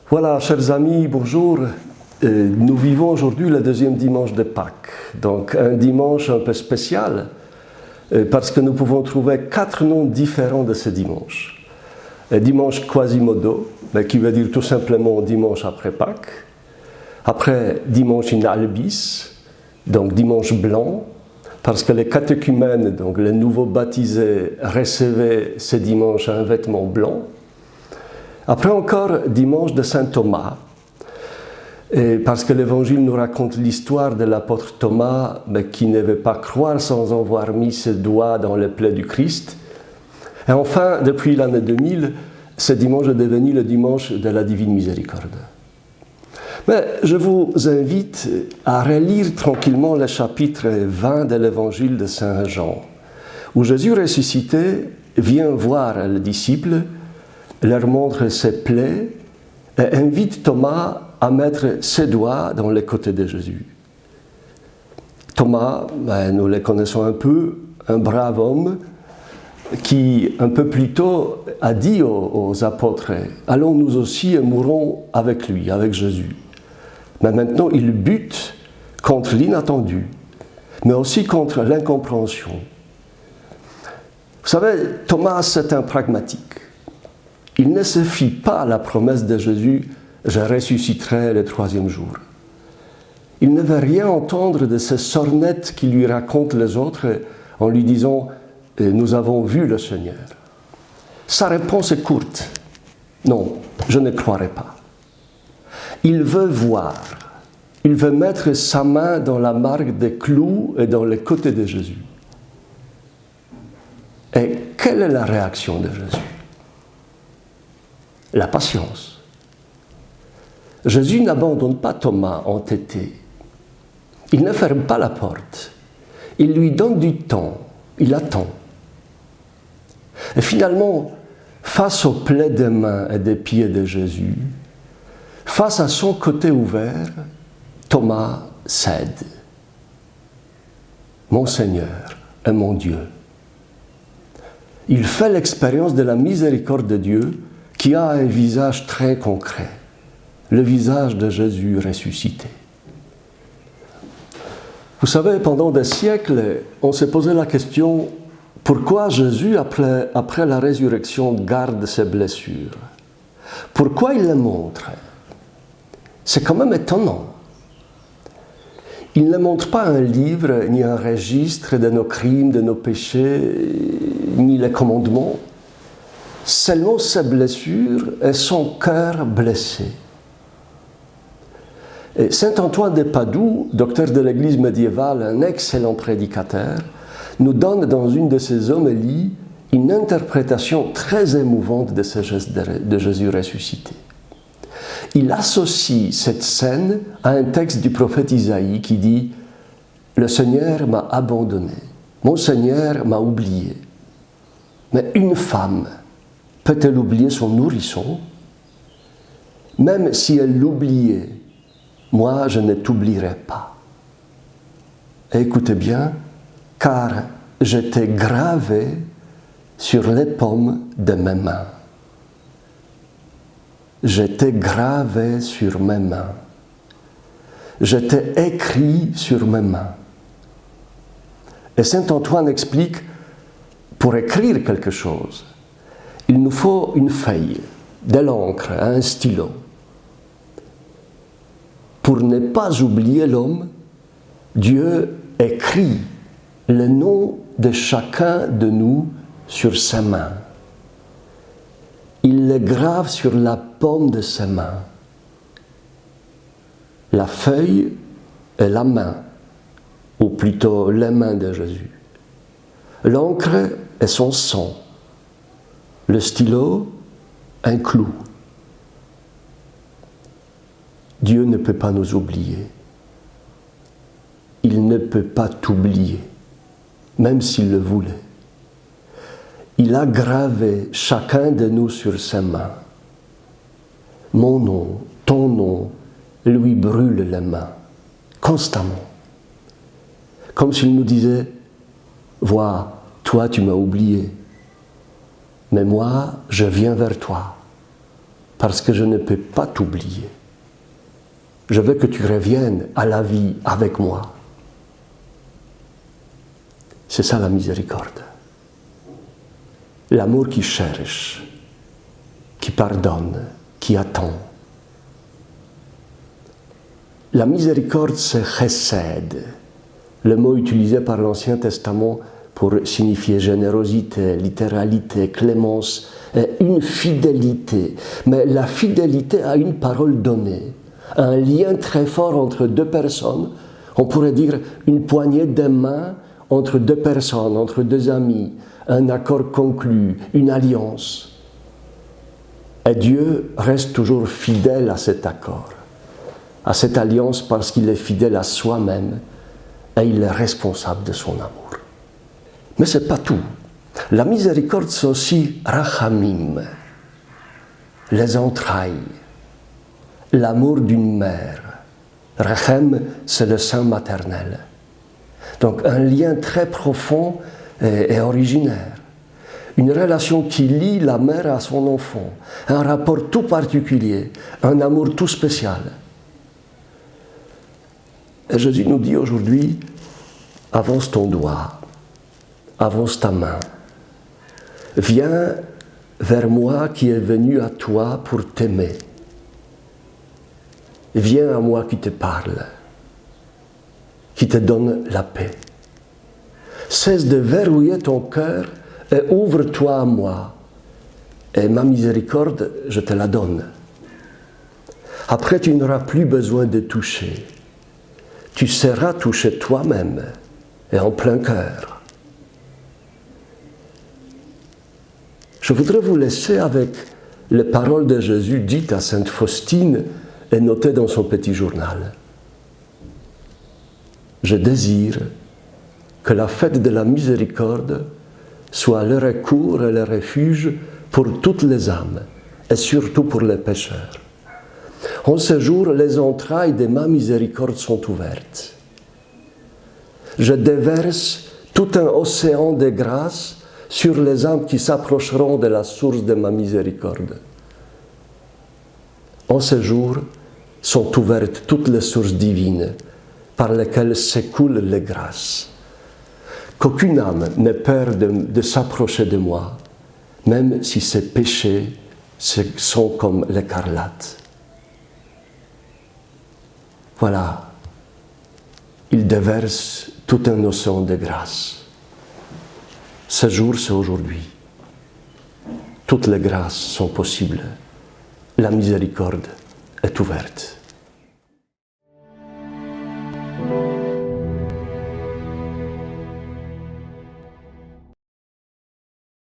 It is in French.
Voilà, chers amis, bonjour. Nous vivons aujourd'hui le deuxième dimanche de Pâques, donc un dimanche un peu spécial, parce que nous pouvons trouver 4 noms différents de ce dimanche. Dimanche Quasimodo, qui veut dire tout simplement dimanche après Pâques. Après, dimanche in albis, donc dimanche blanc, parce que les catéchumènes, donc les nouveaux baptisés, recevaient ce dimanche un vêtement blanc. Après encore, dimanche de Saint Thomas, et parce que l'Évangile nous raconte l'histoire de l'apôtre Thomas, qui ne veut pas croire sans avoir mis ses doigts dans les plaies du Christ. Et enfin, depuis l'année 2000, ce dimanche est devenu le dimanche de la Divine Miséricorde. Mais je vous invite à relire tranquillement le chapitre 20 de l'Évangile de Saint Jean, où Jésus ressuscité vient voir les disciples, leur montre ses plaies et invite Thomas à mettre ses doigts dans les côtés de Jésus. Thomas, nous le connaissons un peu, un brave homme qui, un peu plus tôt, a dit aux apôtres « Allons nous aussi et mourons avec lui, avec Jésus ». Mais maintenant, il bute contre l'inattendu, mais aussi contre l'incompréhension. Vous savez, Thomas, c'est un pragmatique. Il ne se fie pas à la promesse de Jésus « Je ressusciterai le 3e jour ». Il ne veut rien entendre de ces sornettes qui lui racontent les autres en lui disant « Nous avons vu le Seigneur ». Sa réponse est courte « Non, je ne croirai pas ». Il veut voir, il veut mettre sa main dans la marque des clous et dans les côtés de Jésus. Et quelle est la réaction de Jésus ? La patience. Jésus n'abandonne pas Thomas entêté. Il ne ferme pas la porte. Il lui donne du temps. Il attend. Et finalement, face aux plaies des mains et des pieds de Jésus, face à son côté ouvert, Thomas cède. Mon Seigneur et mon Dieu. Il fait l'expérience de la miséricorde de Dieu qui a un visage très concret, le visage de Jésus ressuscité. Vous savez, pendant des siècles, on s'est posé la question pourquoi Jésus, après la résurrection, garde ses blessures? Pourquoi il les montre? C'est quand même étonnant. Il ne montre pas un livre, ni un registre de nos crimes, de nos péchés, ni les commandements. Seulement ses blessures et son cœur blessé. Et Saint Antoine de Padoue, docteur de l'Église médiévale, un excellent prédicateur, nous donne dans une de ses homélies une interprétation très émouvante de ce geste de Jésus ressuscité. Il associe cette scène à un texte du prophète Isaïe qui dit « Le Seigneur m'a abandonné, mon Seigneur m'a oublié. » Mais une femme peut-elle oublier son nourrisson? Même si elle l'oubliait, moi je ne t'oublierai pas. Et écoutez bien, car j'étais gravé sur les paumes de mes mains. J'étais gravé sur mes mains. J'étais écrit sur mes mains. Et saint Antoine explique, pour écrire quelque chose, il nous faut une feuille, de l'encre, un stylo. Pour ne pas oublier l'homme, Dieu écrit le nom de chacun de nous sur ses mains. Il le grave sur la paume de ses mains. La feuille est la main, ou plutôt les mains de Jésus. L'encre est son sang. Le stylo, un clou. Dieu ne peut pas nous oublier. Il ne peut pas t'oublier, même s'il le voulait. Il a gravé chacun de nous sur ses mains. Mon nom, ton nom, lui brûle les mains, constamment. Comme s'il nous disait, vois, toi tu m'as oublié, mais moi je viens vers toi. parce que je ne peux pas t'oublier. Je veux que tu reviennes à la vie avec moi. C'est ça la miséricorde. L'amour qui cherche, qui pardonne, qui attend. La miséricorde, c'est chesed, le mot utilisé par l'Ancien Testament pour signifier générosité, littéralité, clémence, une fidélité. Mais la fidélité a une parole donnée, un lien très fort entre deux personnes. On pourrait dire une poignée de main entre deux personnes, entre deux amis, un accord conclu, une alliance. Et Dieu reste toujours fidèle à cet accord, à cette alliance parce qu'il est fidèle à soi-même et il est responsable de son amour. Mais ce n'est pas tout. La miséricorde, c'est aussi rachamim, les entrailles, l'amour d'une mère. Rachem, c'est le sein maternel. Donc un lien très profond et originaire. Une relation qui lie la mère à son enfant. Un rapport tout particulier, un amour tout spécial. Et Jésus nous dit aujourd'hui, avance ton doigt, avance ta main. Viens vers moi qui est venu à toi pour t'aimer. Viens à moi qui te parle, qui te donne la paix. Cesse de verrouiller ton cœur et ouvre-toi à moi. Et ma miséricorde, je te la donne. Après, tu n'auras plus besoin de toucher. Tu seras touché toi-même et en plein cœur. Je voudrais vous laisser avec les paroles de Jésus dites à Sainte Faustine et notées dans son petit journal. Je désire que la fête de la miséricorde soit le recours et le refuge pour toutes les âmes, et surtout pour les pécheurs. En ce jour, les entrailles de ma miséricorde sont ouvertes. Je déverse tout un océan de grâce sur les âmes qui s'approcheront de la source de ma miséricorde. En ce jour, sont ouvertes toutes les sources divines par lesquelles s'écoulent les grâces. Qu'aucune âme n'ait peur de s'approcher de moi, même si ses péchés sont comme l'écarlate. Voilà, il déverse tout un océan de grâce. Ce jour, c'est aujourd'hui. Toutes les grâces sont possibles. La miséricorde est ouverte.